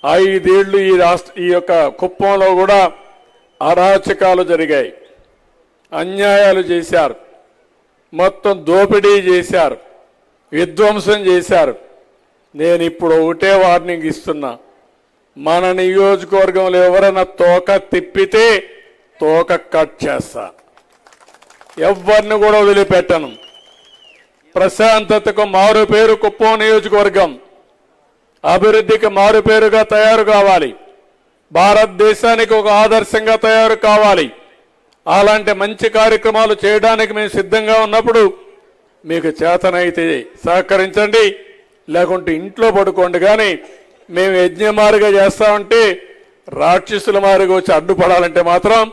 5 ఏళ్లు ఈ యొక్క కుప్పంలో కూడా అరాచకాలు జరిగాయి, అన్యాయాలు చేశారు, మొత్తం దోపిడీ చేశారు, విధ్వంసం చేశారు. నేను ఇప్పుడు ఒకటే వార్నింగ్ ఇస్తున్నా, మన నియోజకవర్గంలో ఎవరైనా తోక తిప్పితే తోక కట్ చేస్తా, ఎవరిని కూడా వదిలిపెట్టను. ప్రశాంతతకు మారుపేరు కుప్పం నియోజకవర్గం, అభివృద్ధికి మారుపేరుగా తయారు కావాలి, భారతదేశానికి ఒక ఆదర్శంగా తయారు కావాలి. అలాంటి మంచి కార్యక్రమాలు చేయడానికి మేము సిద్ధంగా ఉన్నప్పుడు మీకు చేతనైతే సహకరించండి, లేకుంటే ఇంట్లో పడుకోండి. కానీ మేము యజ్ఞమారిగా చేస్తామంటే రాక్షసుల మారిగా వచ్చి అడ్డుపడాలంటే మాత్రం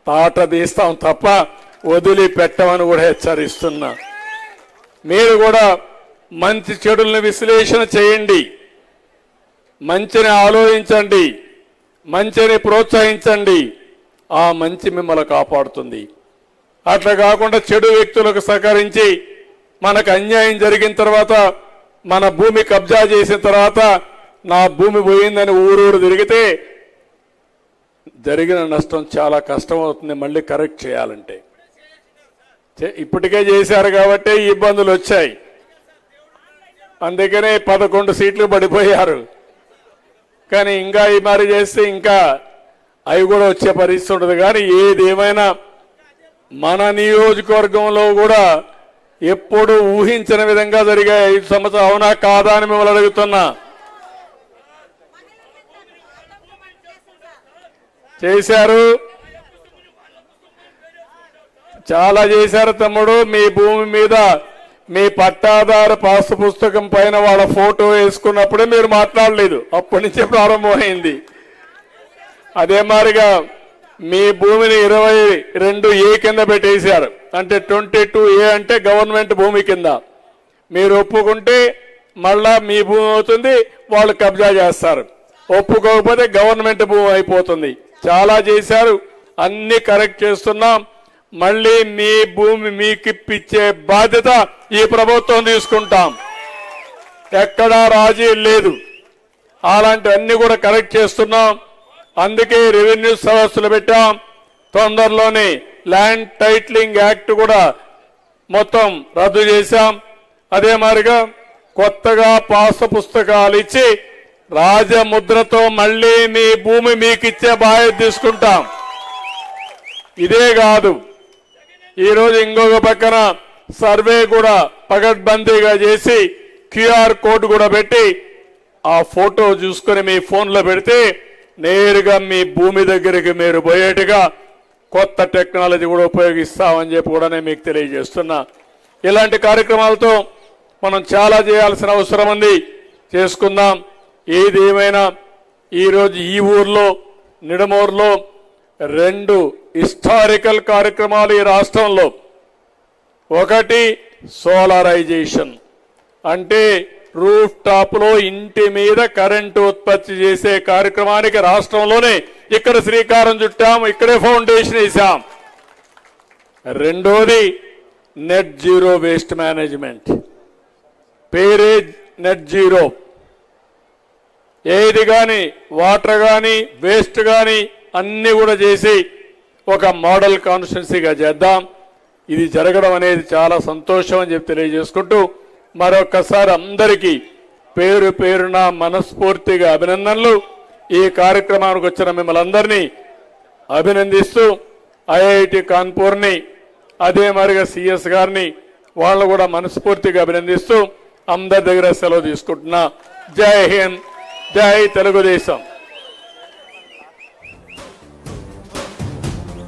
తాట తీస్తాం తప్ప వదిలిపెట్టమని కూడా హెచ్చరిస్తున్నా. మీరు కూడా మంచి చెడుల్ని విశ్లేషణ చేయండి, మంచిని ఆలోచించండి, మంచిని ప్రోత్సహించండి. ఆ మంచి మిమ్మల్ని కాపాడుతుంది. అట్లా కాకుండా చెడు వ్యక్తులకు సహకరించి మనకు అన్యాయం జరిగిన తర్వాత, మన భూమి కబ్జా చేసిన తర్వాత నా భూమి పోయిందని ఊరూరు తిరిగితే జరిగిన నష్టం చాలా కష్టం అవుతుంది మళ్ళీ కరెక్ట్ చేయాలంటే. ఇప్పటికే చేశారు కాబట్టి ఇబ్బందులు వచ్చాయి, అందుకనే 11 సీట్లు పడిపోయారు. కానీ ఇంకా ఈ మరి చేస్తే ఇంకా అవి కూడా వచ్చే పరిస్థితి ఉంటుంది. కానీ ఏదేమైనా మన నియోజకవర్గంలో కూడా ఎప్పుడు ఊహించిన విధంగా జరిగాయి 5 సంవత్సరాలు. అవునా కాదా అని మిమ్మల్ని అడుగుతున్నా. చేశారు, చాలా చేశారు తమ్ముడు. మీ భూమి మీద మీ పట్టాదారు పాసు పుస్తకం పైన వాళ్ళ ఫోటో వేసుకున్నప్పుడే మీరు మాట్లాడలేదు, అప్పటి నుంచే ప్రారంభమైంది. అదే మాదిరిగా మీ భూమిని 22A కింద పెట్టేశారు, అంటే 22A అంటే గవర్నమెంట్ భూమి కింద. మీరు ఒప్పుకుంటే మళ్ళా మీ భూమి అవుతుంది, వాళ్ళు కబ్జా చేస్తారు. ఒప్పుకోకపోతే గవర్నమెంట్ భూమి అయిపోతుంది. చాలా చేశారు, అన్ని కరెక్ట్ చేస్తున్నాం. మళ్ళీ మీ భూమి మీకు ఇప్పించే బాధ్యత ఈ ప్రభుత్వం తీసుకుంటాం, ఎక్కడా రాజీ లేదు. అలాంటివన్నీ కూడా కరెక్ట్ చేస్తున్నాం. అందుకే రెవెన్యూ సదస్సులు పెట్టాం. తొందరలోనే ల్యాండ్ టైటిలింగ్ యాక్ట్ కూడా మొత్తం రద్దు చేశాం. అదే మాదిరిగా కొత్తగా పాసు పుస్తకాలు ఇచ్చి రాజముద్రతో మళ్ళీ మీ భూమి మీకు ఇచ్చే బాధ్యత తీసుకుంటాం. ఇదే కాదు, ఈరోజు ఇంకొక పక్కన సర్వే కూడా పకడ్బందీగా చేసి QR కోడ్ కూడా పెట్టి ఆ ఫోటో చూసుకొని మీ ఫోన్లో పెడితే నేరుగా మీ భూమి దగ్గరికి మీరు పోయేట్టుగా కొత్త టెక్నాలజీ కూడా ఉపయోగిస్తామని చెప్పి కూడా నేను మీకు తెలియజేస్తున్నా. ఇలాంటి కార్యక్రమాలతో మనం చాలా చేయాల్సిన అవసరం ఉంది, చేసుకుందాం. ఏది ఏమైనా ఈరోజు ఈ ఊర్లో నిడమూరులో 2 హిస్టారికల్ కార్యక్రమాలు ఈ రాష్ట్రంలో. ఒకటి సోలారైజేషన్, అంటే రూఫ్ టాప్ లో ఇంటి మీద కరెంటు ఉత్పత్తి చేసే కార్యక్రమానికి రాష్ట్రంలోనే ఇక్కడ శ్రీకారం చుట్టాం, ఇక్కడే ఫౌండేషన్ వేసాం. రెండోది నెట్ జీరో వేస్ట్ మేనేజ్మెంట్, పేరే నెట్ జీరో. ఏది కానీ వాటర్ కానీ వేస్ట్ కానీ అన్ని కూడా చేసి ఒక మోడల్ కాన్స్టిట్యున్సీగా చేద్దాం. ఇది జరగడం అనేది చాలా సంతోషం అని చెప్పి తెలియజేసుకుంటూ మరొకసారి అందరికీ పేరు పేరున మనస్ఫూర్తిగా అభినందనలు. ఈ కార్యక్రమానికి వచ్చిన మిమ్మల్ని అందరినీ అభినందిస్తూ IIT కాన్పూర్ని అదే మరిగా CS గారిని వాళ్ళు కూడా మనస్ఫూర్తిగా అభినందిస్తూ అందరి దగ్గర సెలవు తీసుకుంటున్నా. జై హింద్, జై తెలుగుదేశం.